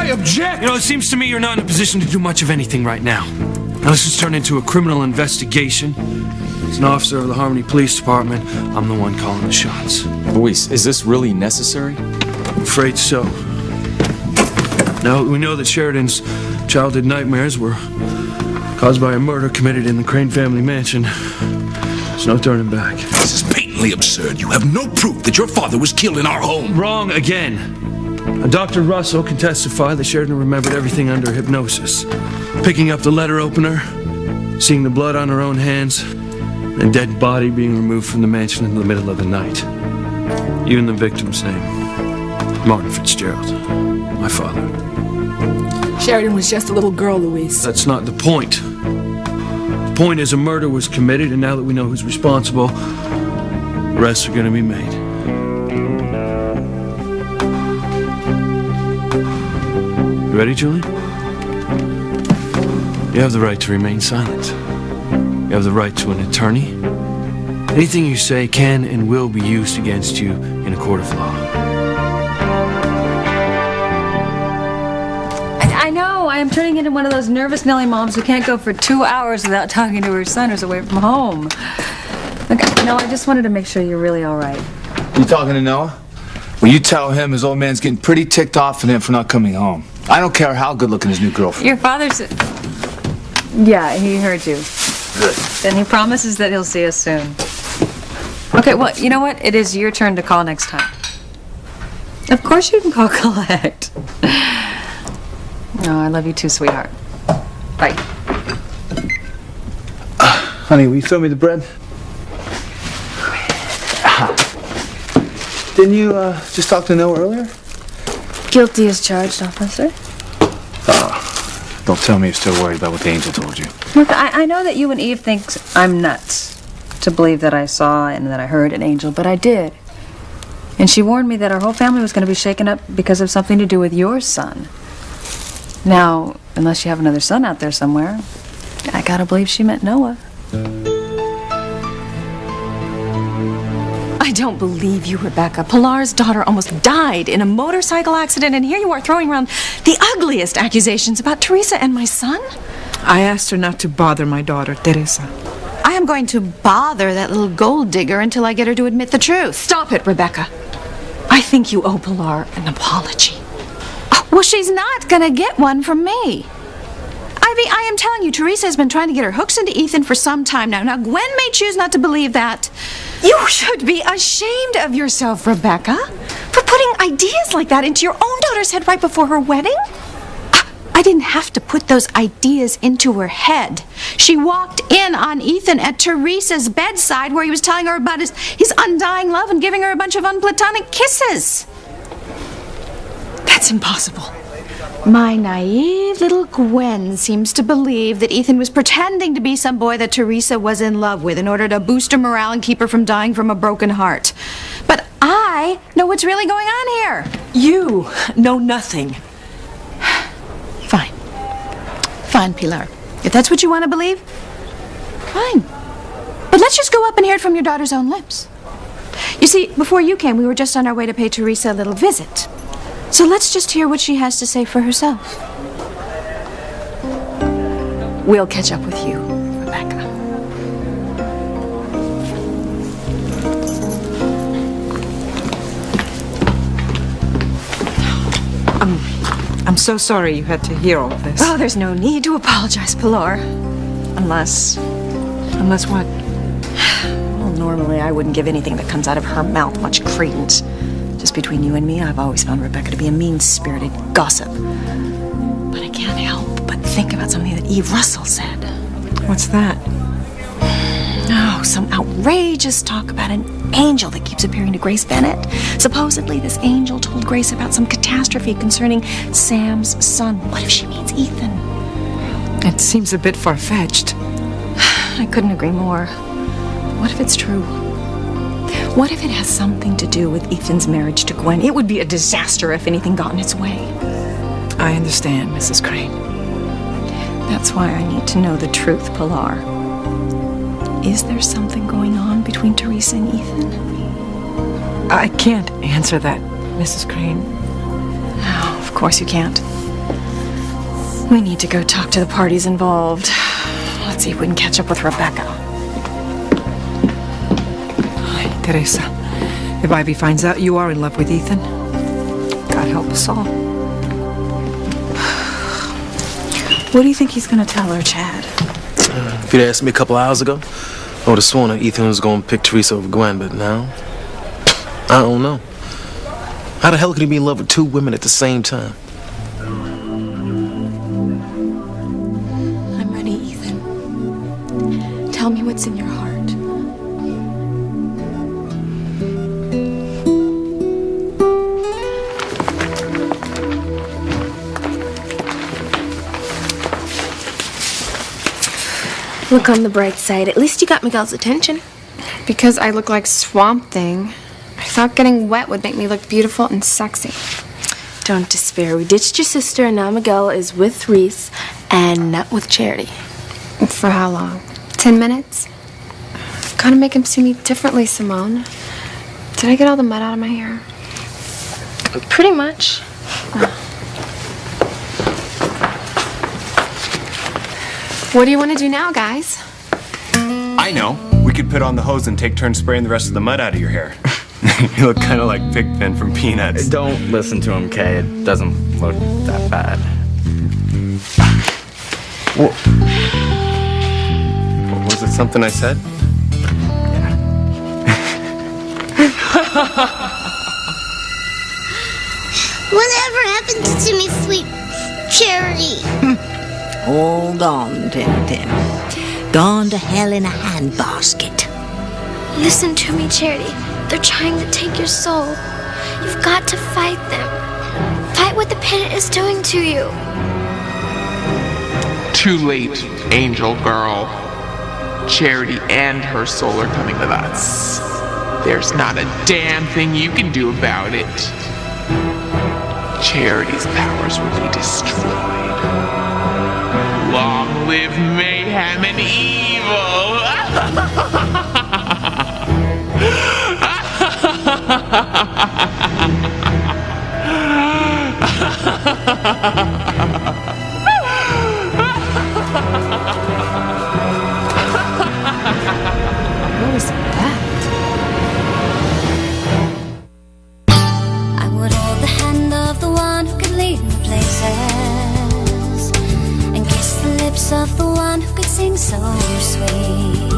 I object! You know, it seems to me you're not in a position to do much of anything right now. Now this has turned into a criminal investigation. As an officer of the Harmony Police Department, I'm the one calling the shots. Luis, is this really necessary? I'm afraid so. Now, we know that Sheridan's childhood nightmares were caused by a murder committed in the Crane family mansion. There's no turning back. This is patently absurd. You have no proof that your father was killed in our home. Wrong again. Dr. Russell can testify that Sheridan remembered everything under hypnosis. Picking up the letter opener, seeing the blood on her own hands, and a dead body being removed from the mansion in the middle of the night. Even the victim's name, Martin Fitzgerald, my father. Sheridan was just a little girl, Luis. That's not the point. The point is a murder was committed, and now that we know who's responsible, arrests are going to be made. You ready, Julian? You have the right to remain silent. You have the right to an attorney. Anything you say can and will be used against you in a court of law. I know. I am turning into one of those nervous Nelly moms who can't go for 2 hours without talking to her son who's away from home. Look, no, I just wanted to make sure you're really all right. You talking to Noah? Well, you tell him his old man's getting pretty ticked off at him for not coming home. I don't care how good looking his new girlfriend. Your father's... Yeah, he heard you. Good. And he promises that he'll see us soon. Okay, well, you know what? It is your turn to call next time. Of course you can call collect. Oh, I love you too, sweetheart. Bye. Honey, will you throw me the bread? Didn't you just talk to Noah earlier? Guilty as charged, officer. Don't tell me you're still worried about what the angel told you. Look, I know that you and Eve think I'm nuts to believe that I saw and that I heard an angel, but I did. And she warned me that our whole family was going to be shaken up because of something to do with your son. Now, unless you have another son out there somewhere, I gotta believe she meant Noah. I don't believe you, Rebecca. Pilar's daughter almost died in a motorcycle accident, and here you are throwing around the ugliest accusations about Teresa and my son? I asked her not to bother my daughter, Teresa. I am going to bother that little gold digger until I get her to admit the truth. Stop it, Rebecca. I think you owe Pilar an apology. Well, she's not gonna get one from me. Ivy, I am telling you, Teresa has been trying to get her hooks into Ethan for some time now. Now, Gwen may choose not to believe that. You should be ashamed of yourself, Rebecca, for putting ideas like that into your own daughter's head right before her wedding. I didn't have to put those ideas into her head. She walked in on Ethan at Teresa's bedside where he was telling her about his undying love and giving her a bunch of unplatonic kisses. That's impossible. My naive little Gwen seems to believe that Ethan was pretending to be some boy that Teresa was in love with in order to boost her morale and keep her from dying from a broken heart. But I know what's really going on here. You know nothing. Fine. Fine, Pilar. If that's what you want to believe, fine. But let's just go up and hear it from your daughter's own lips. You see, before you came, we were just on our way to pay Teresa a little visit. So let's just hear what she has to say for herself. We'll catch up with you, Rebecca. I'm so sorry you had to hear all of this. Oh, there's no need to apologize, Pilar. Unless what? Well, normally I wouldn't give anything that comes out of her mouth much credence. Just between you and me, I've always found Rebecca to be a mean-spirited gossip. But I can't help but think about something that Eve Russell said. What's that? Oh, some outrageous talk about an angel that keeps appearing to Grace Bennett. Supposedly, this angel told Grace about some catastrophe concerning Sam's son. What if she means Ethan? It seems a bit far-fetched. I couldn't agree more. What if it's true? What if it has something to do with Ethan's marriage to Gwen? It would be a disaster if anything got in its way. I understand, Mrs. Crane. That's why I need to know the truth, Pilar. Is there something going on between Teresa and Ethan? I can't answer that, Mrs. Crane. Oh, of course you can't. We need to go talk to the parties involved. Let's see if we can catch up with Rebecca. Ay, Teresa, if Ivy finds out you are in love with Ethan, God help us all. What do you think he's gonna tell her, Chad? If you'd asked me a couple hours ago, I would have sworn that Ethan was going to pick Teresa over Gwen, but now, I don't know. How the hell could he be in love with two women at the same time? I'm ready, Ethan. Tell me what's in your heart. Look on the bright side. At least you got Miguel's attention. Because I look like Swamp Thing. I thought getting wet would make me look beautiful and sexy. Don't despair. We ditched your sister, and now Miguel is with Reese and not with Charity. For how long? 10 minutes? Gotta make him see me differently, Simone. Did I get all the mud out of my hair? Pretty much. What do you want to do now, guys? I know. We could put on the hose and take turns spraying the rest of the mud out of your hair. You look kind of like Pigpen from Peanuts. Don't listen to him, Kay. It doesn't look that bad. Was it something I said? Whatever happened to me, sweet Charity? Hold on, Tim. Gone to hell in a handbasket. Listen to me, Charity. They're trying to take your soul. You've got to fight them. Fight what the pit is doing to you. Too late, angel girl. Charity and her soul are coming with us. There's not a damn thing you can do about it. Charity's powers will be destroyed. Long live mayhem and evil! What was that? I would hold the hand of the one who could lead me places, and kiss the lips of the one who could sing so sweet.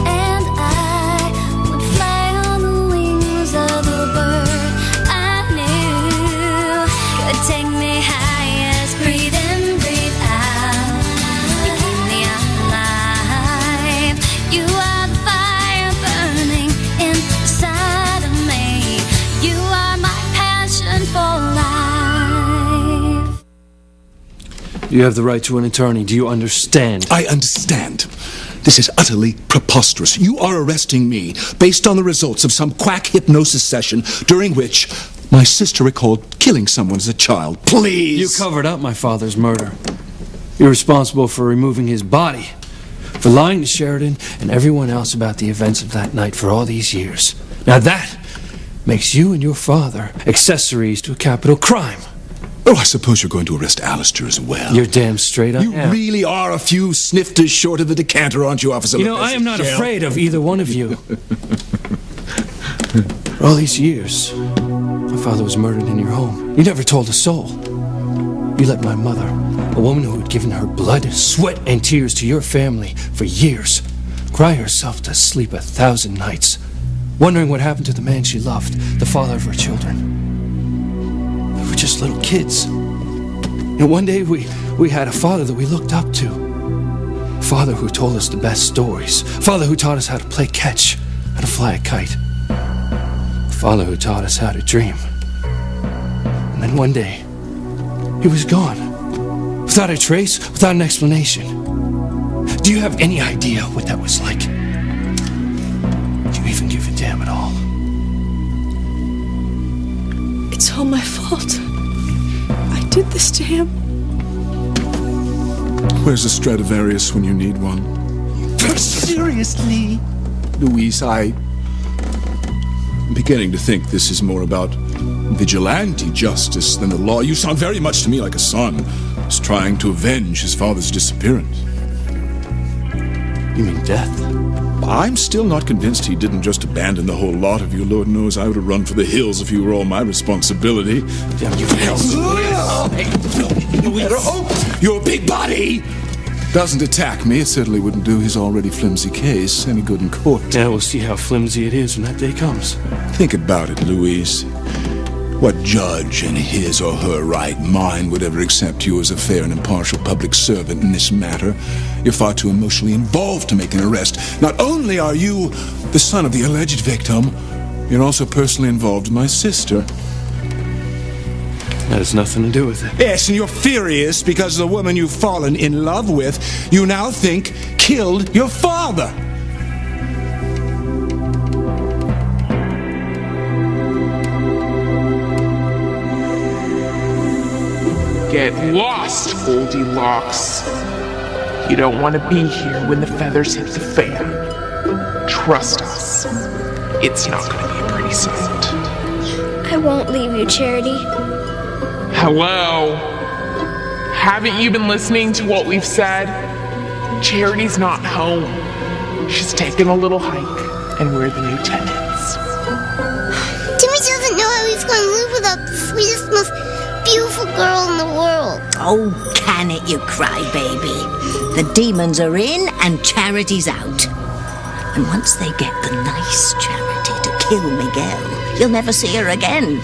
And I would fly on the wings of a bird I knew could take me highest. Breathe in, breathe out. You keep me alive. You are the fire burning inside of me. You are my passion for life. You have the right to an attorney. Do you understand? I understand. This is utterly preposterous. You are arresting me based on the results of some quack hypnosis session during which my sister recalled killing someone as a child. Please! You covered up my father's murder. You're responsible for removing his body, for lying to Sheridan and everyone else about the events of that night for all these years. Now that makes you and your father accessories to a capital crime. Oh, I suppose you're going to arrest Alistair as well. You're damn straight I am. You really are a few snifters short of the decanter, aren't you, Officer? You know, I am not afraid of either one of you. For all these years, my father was murdered in your home. You never told a soul. You let my mother, a woman who had given her blood, sweat, and tears to your family for years, cry herself to sleep 1,000 nights, wondering what happened to the man she loved, the father of her children. We were just little kids. And one day we had a father that we looked up to. A father who told us the best stories. A father who taught us how to play catch, how to fly a kite. A father who taught us how to dream. And then one day, he was gone. Without a trace, without an explanation. Do you have any idea what that was like? Do you even give a damn at all? It's all my fault. I did this to him. Where's the Stradivarius when you need one? Seriously? Louise, I'm beginning to think this is more about vigilante justice than the law. You sound very much to me like a son who's trying to avenge his father's disappearance. You mean death? I'm still not convinced he didn't just abandon the whole lot of you. Lord knows I would have run for the hills if you were all my responsibility. Damn you, Louise. You better hope your big body doesn't attack me. It certainly wouldn't do his already flimsy case any good in court. Yeah, we'll see how flimsy it is when that day comes. Think about it, Louise. What judge in his or her right mind would ever accept you as a fair and impartial public servant in this matter? You're far too emotionally involved to make an arrest. Not only are you the son of the alleged victim, you're also personally involved with my sister. That has nothing to do with it. Yes, and you're furious because the woman you've fallen in love with, you now think killed your father. Get lost, Goldilocks. You don't want to be here when the feathers hit the fan. Trust us. It's not going to be a pretty sight. I won't leave you, Charity. Hello? Haven't you been listening to what we've said? Charity's not home. She's taken a little hike, and we're the new tenants. Timmy doesn't know how he's going to live without the sweetest, most beautiful girl in the world. Oh, can it, you crybaby? The demons are in and Charity's out. And once they get the nice Charity to kill Miguel, you'll never see her again.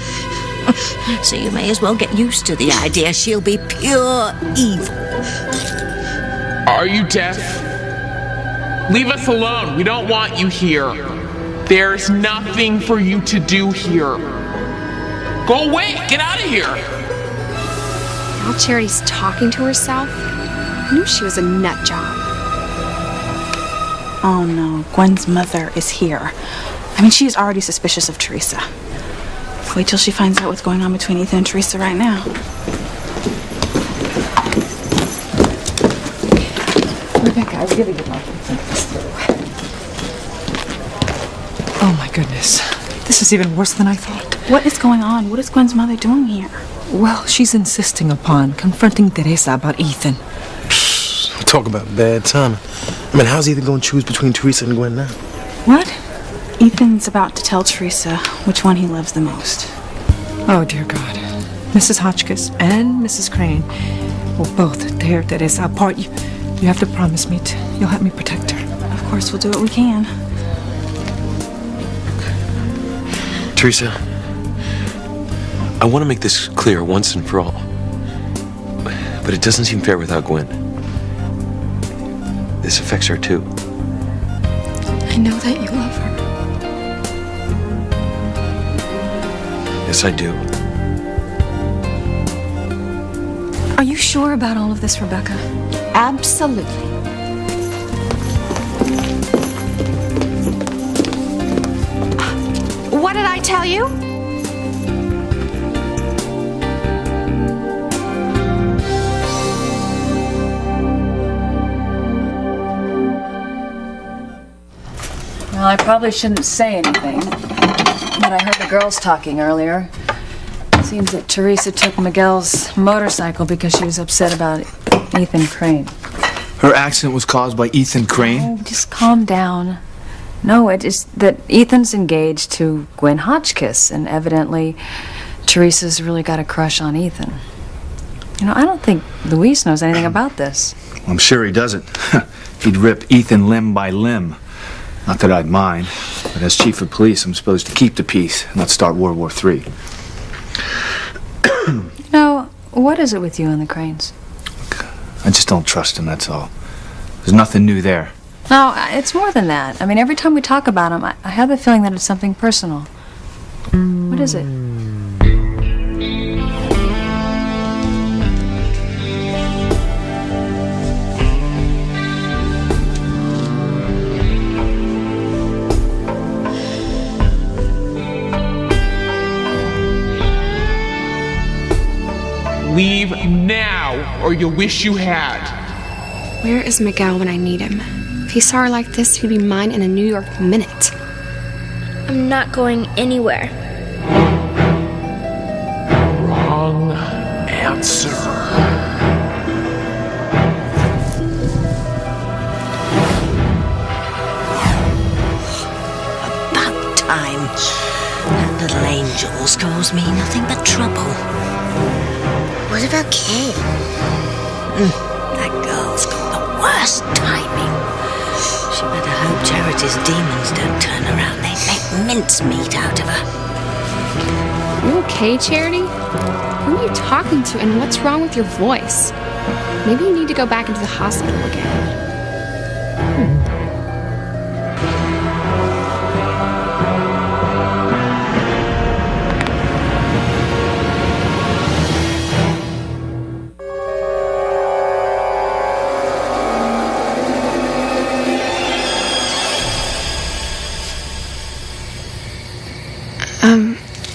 So you may as well get used to the idea she'll be pure evil. Are you deaf? Leave us alone. We don't want you here. There's nothing for you to do here. Go away. Get out of here. Now Charity's talking to herself. I knew she was a nut job. Oh no, Gwen's mother is here. I mean, she is already suspicious of Teresa. Wait till she finds out what's going on between Ethan and Teresa right now. Rebecca, I really would like to think this through. Oh my goodness. This is even worse than I thought. What is going on? What is Gwen's mother doing here? Well, she's insisting upon confronting Teresa about Ethan. Talk about bad timing. I mean, how's Ethan going to choose between Teresa and Gwen now? What? Ethan's about to tell Teresa which one he loves the most. Oh, dear God. Mrs. Hotchkiss and Mrs. Crane will both tear Teresa apart. You have to promise me you'll help me protect her. Of course, we'll do what we can. Teresa, I want to make this clear once and for all. But it doesn't seem fair without Gwen. This affects her too. I know that you love her. Yes, I do. Are you sure about all of this, Rebecca? Absolutely. What did I tell you? Well, I probably shouldn't say anything, but I heard the girls talking earlier. It seems that Teresa took Miguel's motorcycle because she was upset about Ethan Crane. Her accident was caused by Ethan Crane? Oh, just calm down. No, it is that Ethan's engaged to Gwen Hotchkiss, and evidently Teresa's really got a crush on Ethan. You know, I don't think Luis knows anything about this. I'm sure he doesn't. He'd rip Ethan limb by limb. Not that I'd mind, but as chief of police, I'm supposed to keep the peace, not start World War III. You know, what is it with you and the Cranes? I just don't trust him, that's all. There's nothing new there. No, it's more than that. I mean, every time we talk about him, I have the feeling that it's something personal. What is it? Leave now, or you'll wish you had. Where is Miguel when I need him? If he saw her like this, he'd be mine in a New York minute. I'm not going anywhere. out, sir. About time. That little angel's caused me nothing but trouble. What about Kay? That girl's got the worst timing. She better hope Charity's demons don't turn around. They'd make mincemeat out of her. You okay, Charity? Who are you talking to, and what's wrong with your voice? Maybe you need to go back into the hospital again.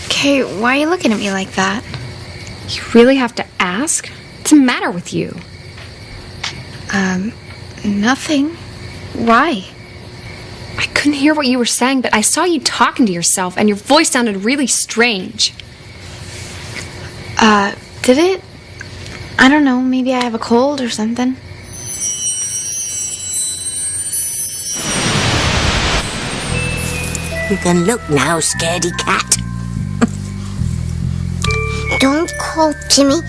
Kay, why are you looking at me like that? You really have to ask? What's the matter with you? Nothing. Why? I couldn't hear what you were saying, but I saw you talking to yourself, and your voice sounded really strange. Did it? I don't know, maybe I have a cold or something. You can look now, scaredy cat. Don't call Timmy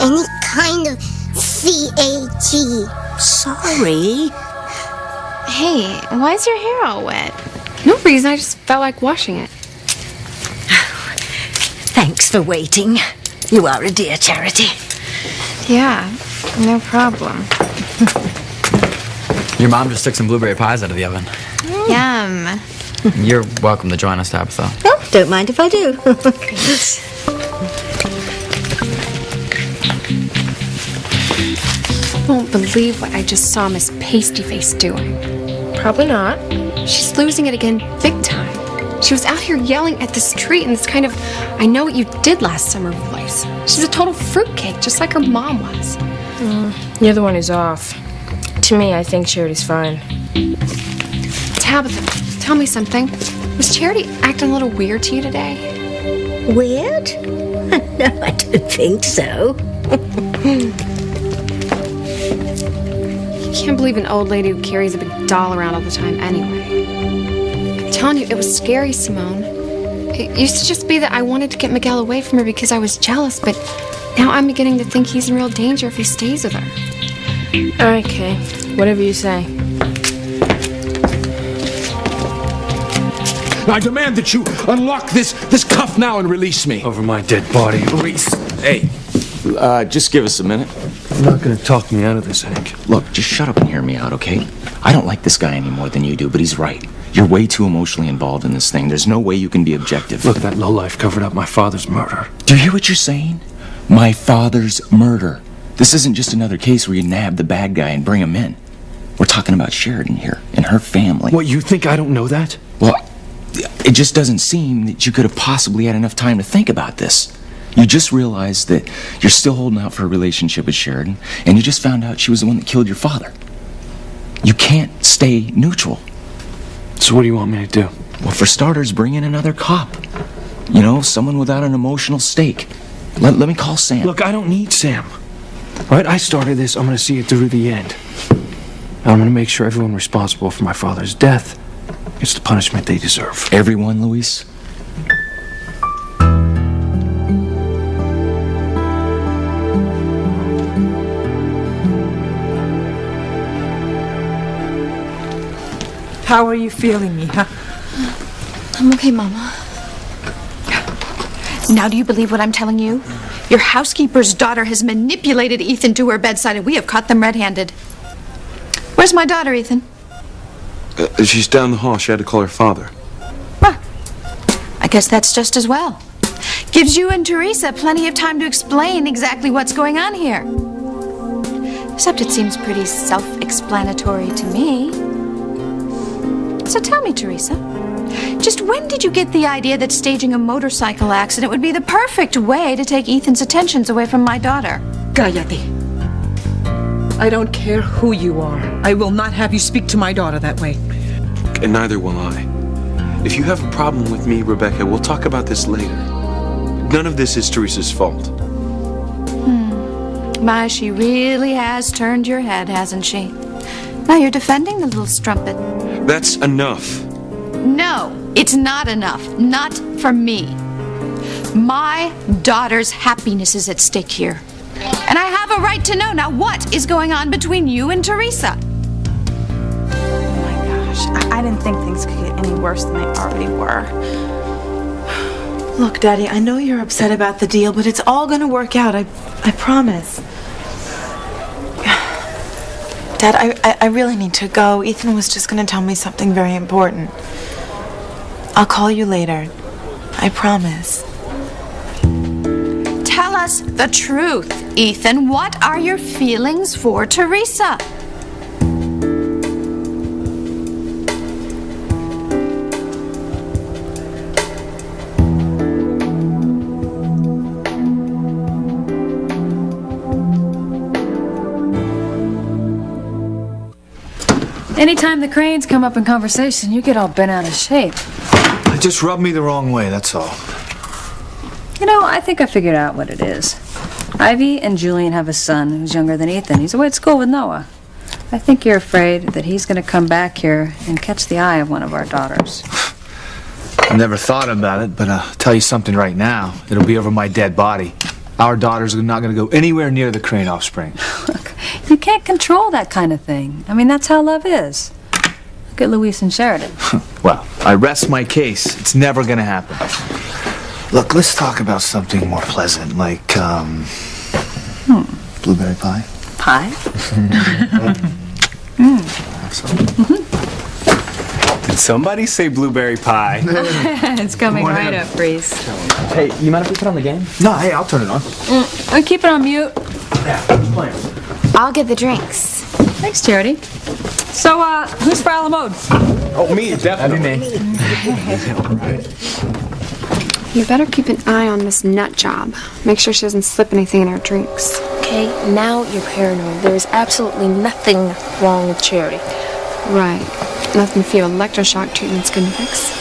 any kind of C-A-T. Sorry. Hey, why is your hair all wet? No reason, I just felt like washing it. Thanks for waiting. You are a dear, Charity. Yeah, no problem. Your mom just took some blueberry pies out of the oven. Yum. You're welcome to join us, Tabitha. Oh, don't mind if I do. Won't believe what I just saw Miss Pastyface doing. Probably not. She's losing it again big time. She was out here yelling at the street in this kind of I know what you did last summer voice. She's a total fruitcake, just like her mom was. You're the one who's off. To me, I think Charity's fine. Tabitha, tell me something. Was Charity acting a little weird to you today? Weird? No, I don't think so. I can't believe an old lady who carries a big doll around all the time anyway. I'm telling you, it was scary, Simone. It used to just be that I wanted to get Miguel away from her because I was jealous, but now I'm beginning to think he's in real danger if he stays with her. All right, Kay. Whatever you say. I demand that you unlock this cuff now and release me. Over my dead body. Reese, hey, just give us a minute. You're not gonna talk me out of this, Hank. Look, just shut up and hear me out, okay? I don't like this guy any more than you do, but he's right. You're way too emotionally involved in this thing. There's no way you can be objective. Look, that lowlife covered up my father's murder. Do you hear what you're saying? My father's murder. This isn't just another case where you nab the bad guy and bring him in. We're talking about Sheridan here and her family. What, you think I don't know that? Well, it just doesn't seem that you could have possibly had enough time to think about this. You just realized that you're still holding out for a relationship with Sheridan, and you just found out she was the one that killed your father. You can't stay neutral. So what do you want me to do? Well, for starters, bring in another cop. You know, someone without an emotional stake. Let me call Sam. Look, I don't need Sam. All right, I started this. I'm going to see it through to the end. And I'm going to make sure everyone responsible for my father's death gets the punishment they deserve. Everyone, Luis? How are you feeling, mija? I'm okay, Mama. Now do you believe what I'm telling you? Your housekeeper's daughter has manipulated Ethan to her bedside, and we have caught them red-handed. Where's my daughter, Ethan? She's down the hall. She had to call her father. Well, I guess that's just as well. Gives you and Teresa plenty of time to explain exactly what's going on here. Except it seems pretty self-explanatory to me. So tell me, Teresa, just when did you get the idea that staging a motorcycle accident would be the perfect way to take Ethan's attentions away from my daughter? Cállate. I don't care who you are. I will not have you speak to my daughter that way. And neither will I. If you have a problem with me, Rebecca, we'll talk about this later. None of this is Teresa's fault. My, she really has turned your head, hasn't she? Now you're defending the little strumpet. That's enough. No, it's not enough. Not for me. My daughter's happiness is at stake here. And I have a right to know. Now, what is going on between you and Teresa? Oh my gosh, I didn't think things could get any worse than they already were. Look, Daddy, I know you're upset about the deal, but it's all gonna work out. I promise. Dad, I really need to go. Ethan was just gonna tell me something very important. I'll call you later. I promise. Tell us the truth, Ethan. What are your feelings for Teresa? Anytime the Cranes come up in conversation, you get all bent out of shape. It just rubbed me the wrong way, that's all. You know, I think I figured out what it is. Ivy and Julian have a son who's younger than Ethan. He's away at school with Noah. I think you're afraid that he's going to come back here and catch the eye of one of our daughters. I never thought about it, but I'll tell you something right now. It'll be over my dead body. Our daughters are not going to go anywhere near the Crane offspring. Look, you can't control that kind of thing. I mean, that's how love is. Look at Louise and Sheridan. Well, I rest my case. It's never going to happen. Look, let's talk about something more pleasant, like, blueberry pie. Pie? Did somebody say blueberry pie? It's coming right up, Reese. Hey, you mind if we put on the game? No, hey, I'll turn it on. Keep it on mute. I'll get the drinks. Thanks, Charity. So, who's for Alamode? Oh, me, definitely. You better keep an eye on this nut job. Make sure she doesn't slip anything in her drinks. Okay, now you're paranoid. There is absolutely nothing wrong with Charity. Right. Nothing a few electroshock treatments couldn't fix.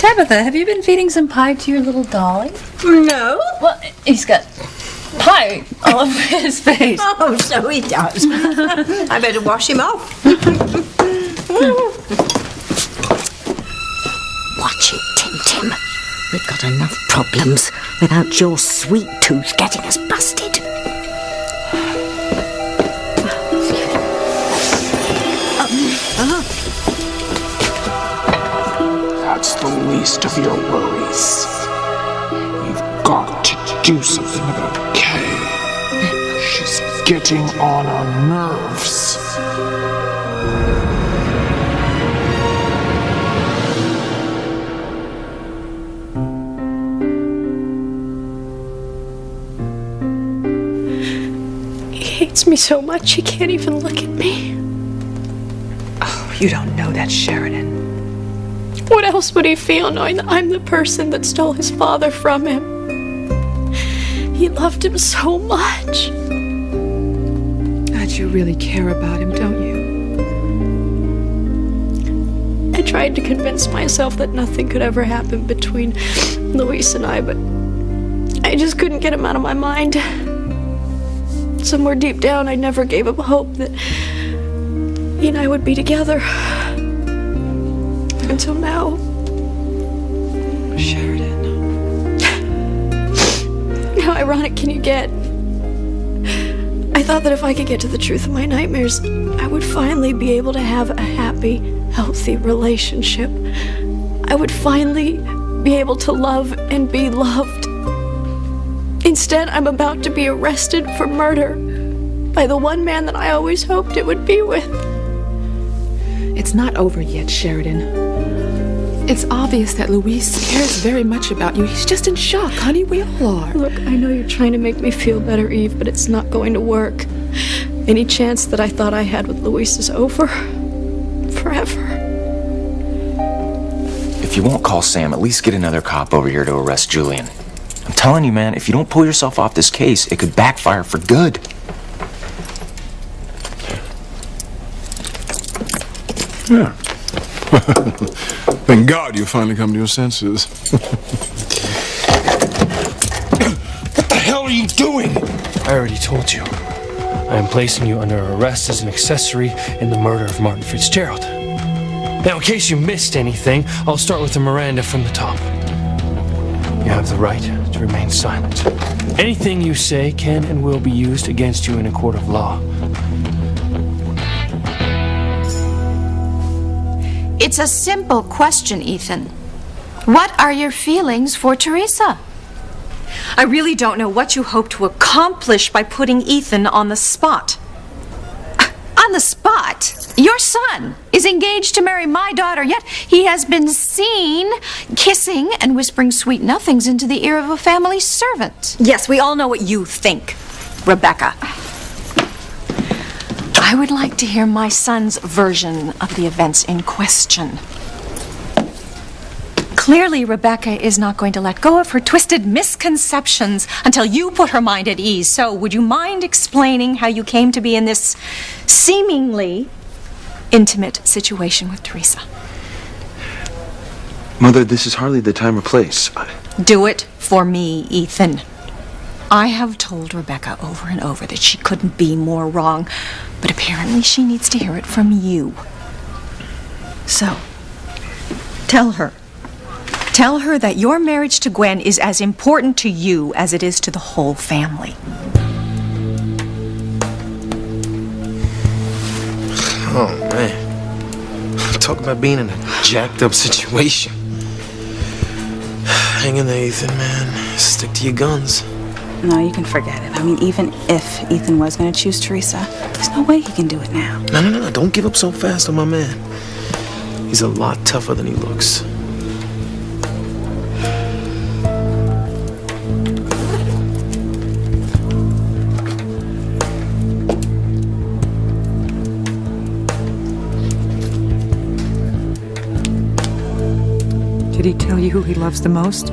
Tabitha, have you been feeding some pie to your little dolly? No. Well, he's got pie all over his face. Oh, so he does. I better wash him off. Watch it, Tim. We've got enough problems without your sweet tooth getting us busted. That's the least of your worries. We've got to do something about Kay. She's getting on our nerves. He hates me so much he can't even look at me. Oh, you don't know that, Sheridan. What else would he feel knowing that I'm the person that stole his father from him? He loved him so much. God, you really care about him, don't you? I tried to convince myself that nothing could ever happen between Louise and I, but I just couldn't get him out of my mind. Somewhere deep down, I never gave up hope that he and I would be together. Until now. Sheridan. How ironic can you get? I thought that if I could get to the truth of my nightmares, I would finally be able to have a happy, healthy relationship. I would finally be able to love and be loved. Instead, I'm about to be arrested for murder by the one man that I always hoped it would be with. It's not over yet, Sheridan. It's obvious that Luis cares very much about you. He's just in shock, honey. We all are. Look, I know you're trying to make me feel better, Eve, but it's not going to work. Any chance that I thought I had with Luis is over. Forever. If you won't call Sam, at least get another cop over here to arrest Julian. I'm telling you, man, if you don't pull yourself off this case, it could backfire for good. Yeah. Thank God you finally come to your senses. I already told you. I am placing you under arrest as an accessory in the murder of Martin Fitzgerald. Now, in case you missed anything, I'll start with the Miranda from the top. You have the right to remain silent. Anything you say can and will be used against you in a court of law. It's a simple question, Ethan. What are your feelings for Teresa? I really don't know what you hope to accomplish by putting Ethan on the spot. On the spot? Your son is engaged to marry my daughter, yet he has been seen kissing and whispering sweet nothings into the ear of a family servant. Yes, we all know what you think, Rebecca. I would like to hear my son's version of the events in question. Clearly, Rebecca is not going to let go of her twisted misconceptions until you put her mind at ease. So, would you mind explaining how you came to be in this seemingly intimate situation with Teresa? Mother, this is hardly the time or place. Do it for me, Ethan. I have told Rebecca over and over that she couldn't be more wrong, but apparently she needs to hear it from you. So, tell her. Tell her that your marriage to Gwen is as important to you as it is to the whole family. Oh, man. Talk about being in a jacked up situation. Hang in there, Ethan, man. Stick to your guns. No, you can forget it. I mean, even if Ethan was going to choose Teresa, there's no way he can do it now. No. Don't give up so fast on my man. He's a lot tougher than he looks. Did he tell you who he loves the most?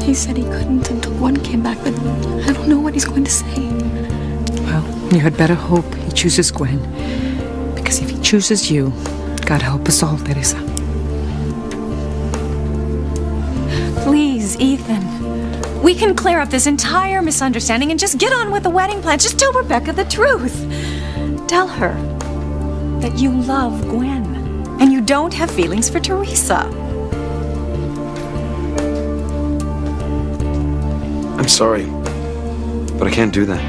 He said he couldn't until one came back, but I don't know what he's going to say. Well, you had better hope he chooses Gwen. Because if he chooses you, God help us all, Teresa. Please, Ethan. We can clear up this entire misunderstanding and just get on with the wedding plans. Just tell Rebecca the truth. Tell her that you love Gwen and you don't have feelings for Teresa. I'm sorry, but I can't do that.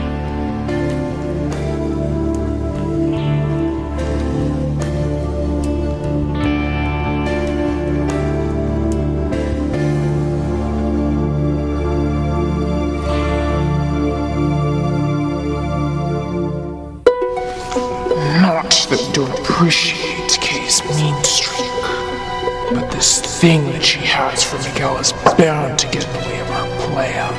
Not that you don't appreciate Kay's mean streak, but this thing that she has for Miguel is bound to get in the way of our plans.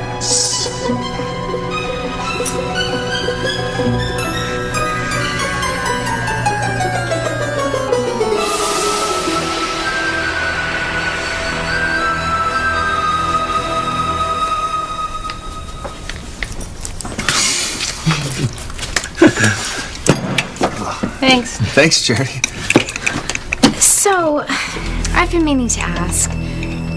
Thanks. Thanks, Charity. So, I've been meaning to ask.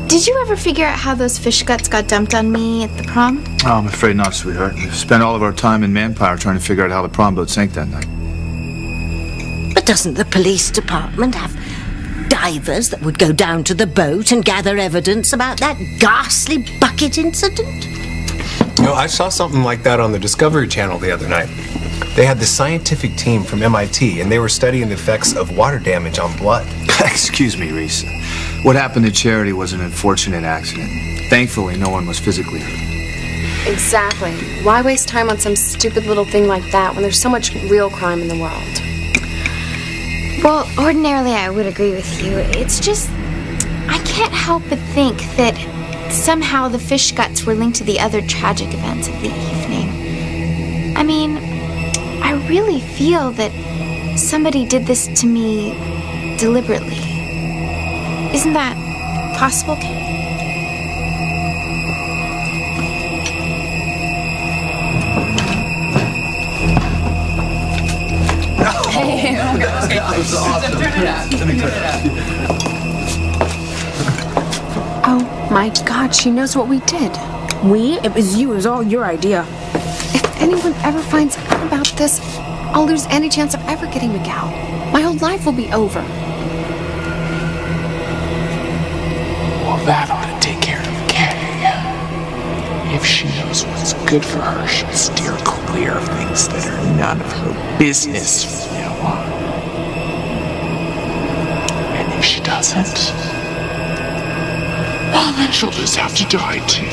Did you ever figure out how those fish guts got dumped on me at the prom? Oh, I'm afraid not, sweetheart. We've spent all of our time in manpower trying to figure out how the prom boat sank that night. But doesn't the police department have divers that would go down to the boat and gather evidence about that ghastly bucket incident? You know, I saw something like that on the Discovery Channel the other night. They had the scientific team from MIT, and they were studying the effects of water damage on blood. Excuse me, Reese. What happened to Charity was an unfortunate accident. Thankfully, no one was physically hurt. Exactly. Why waste time on some stupid little thing like that when there's so much real crime in the world? Well, ordinarily I would agree with you. It's just, I can't help but think that somehow the fish guts were linked to the other tragic events of the evening. I mean, I really feel that somebody did this to me deliberately. Isn't that possible, Kay? Oh my God, she knows what we did. We? It was you. It was all your idea. anyone ever finds out about this, I'll lose any chance of ever getting Miguel. My whole life will be over. Well, that ought to take care of Kay. If she knows what's good for her, she'll steer clear of things that are none of her business from now on. And if she doesn't, well, then she'll just have to die too.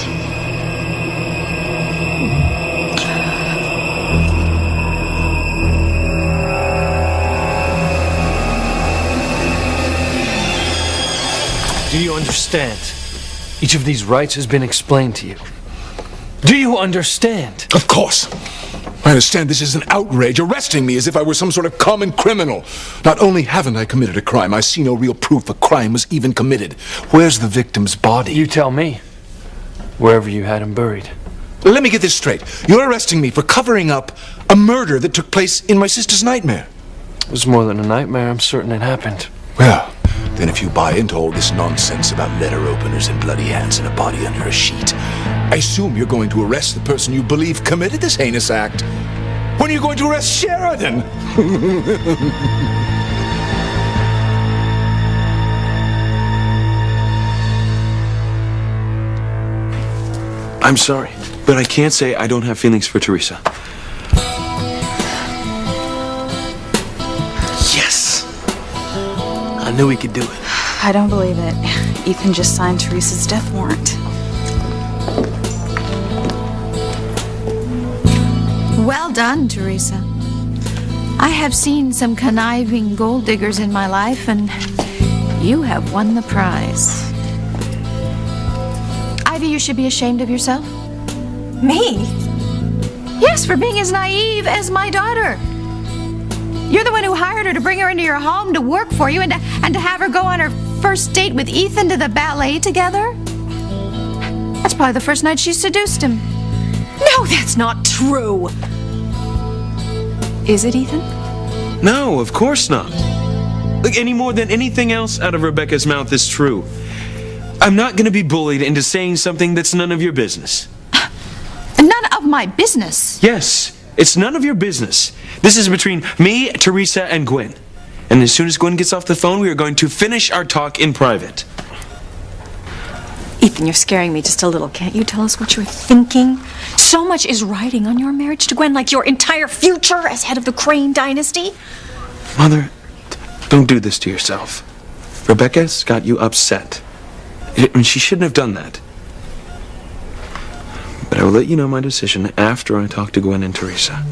Do you understand? Each of these rights has been explained to you. Do you understand? Of course. I understand this is an outrage, arresting me as if I were some sort of common criminal. Not only haven't I committed a crime, I see no real proof a crime was even committed. Where's the victim's body? You tell me. Wherever you had him buried. Let me get this straight. You're arresting me for covering up a murder that took place in my sister's nightmare. It was more than a nightmare. I'm certain it happened. Well, then if you buy into all this nonsense about letter openers and bloody hands and a body under a sheet, I assume you're going to arrest the person you believe committed this heinous act. When are you going to arrest Sheridan? I'm sorry, but I can't say I don't have feelings for Teresa. Yes! I knew he could do it. I don't believe it. Ethan just signed Teresa's death warrant. Well done, Teresa. I have seen some conniving gold diggers in my life, and you have won the prize. Ivy, you should be ashamed of yourself. Me? Yes, for being as naive as my daughter. You're the one who hired her to bring her into your home to work for you and to have her go on her first date with Ethan to the ballet together. That's probably the first night she seduced him. No, that's not true. Is it, Ethan? No, of course not. Like, any more than anything else out of Rebecca's mouth is true. I'm not going to be bullied into saying something that's none of your business. None of my business. Yes, it's none of your business. This is between me, Teresa, and Gwen. And as soon as Gwen gets off the phone, we are going to finish our talk in private. Ethan, you're scaring me just a little. Can't you tell us what you're thinking? So much is riding on your marriage to Gwen, like your entire future as head of the Crane dynasty. Mother, don't do this to yourself. Rebecca's got you upset. And she shouldn't have done that. But I will let you know my decision after I talk to Gwen and Teresa.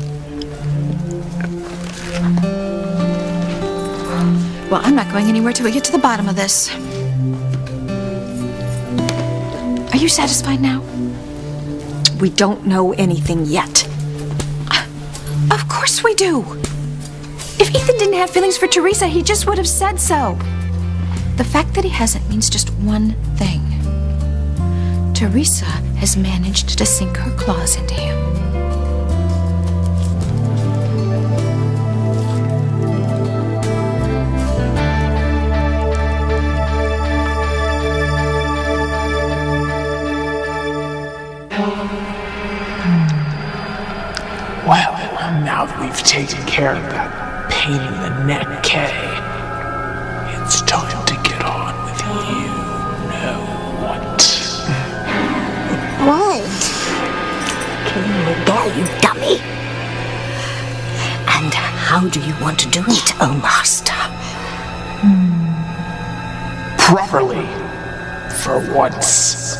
Well, I'm not going anywhere till we get to the bottom of this. Are you satisfied now? We don't know anything yet. Of course we do. If Ethan didn't have feelings for Teresa, he just would have said so. The fact that he hasn't means just one thing. Teresa has managed to sink her claws into him. Well, now that we've taken care of that pain in the neck, Kay, it's time to get on with you know what. What? Killing Miguel, you dummy. And how do you want to do it, oh master? Properly, for once.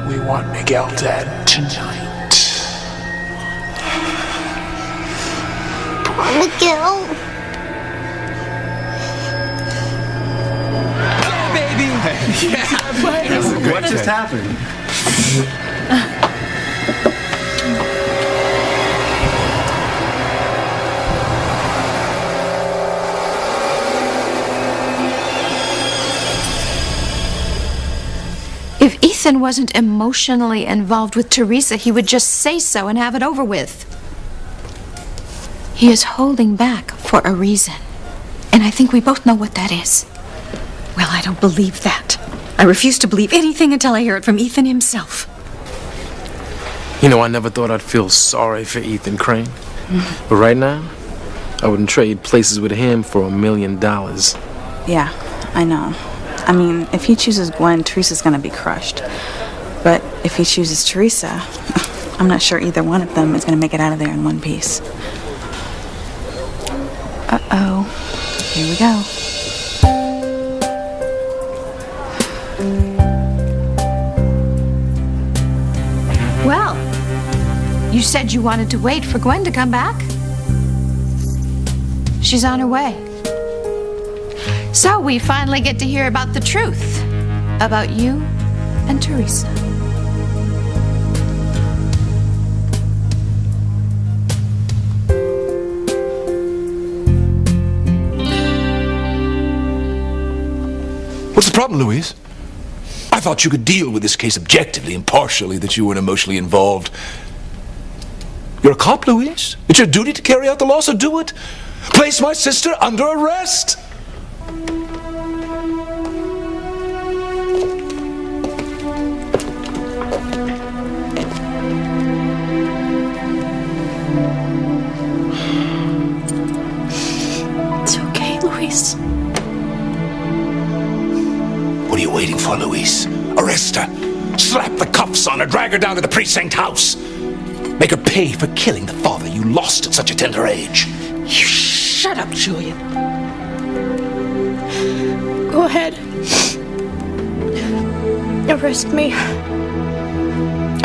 We want Miguel dead tonight. Miguel. Baby! Yeah. What just happened? If Ethan wasn't emotionally involved with Teresa, he would just say so and have it over with. He is holding back for a reason. And I think we both know what that is. Well, I don't believe that. I refuse to believe anything until I hear it from Ethan himself. You know, I never thought I'd feel sorry for Ethan Crane. But right now, I wouldn't trade places with him for $1 million. Yeah, I know. I mean, if he chooses Gwen, Teresa's gonna be crushed. But if he chooses Teresa, I'm not sure either one of them is gonna make it out of there in one piece. Uh-oh. Here we go. Well, you said you wanted to wait for Gwen to come back. She's on her way. So we finally get to hear about the truth about you and Teresa. What's the problem, Louise? I thought you could deal with this case objectively, impartially, that you weren't emotionally involved. You're a cop, Louise. It's your duty to carry out the law, so do it. Place my sister under arrest. It's okay, Louise. What are you waiting for, Louise? Arrest her. Slap the cuffs on her. Drag her down to the precinct house. Make her pay for killing the father you lost at such a tender age. You shut up, Julian. Go ahead. Arrest me.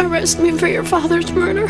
Arrest me for your father's murder.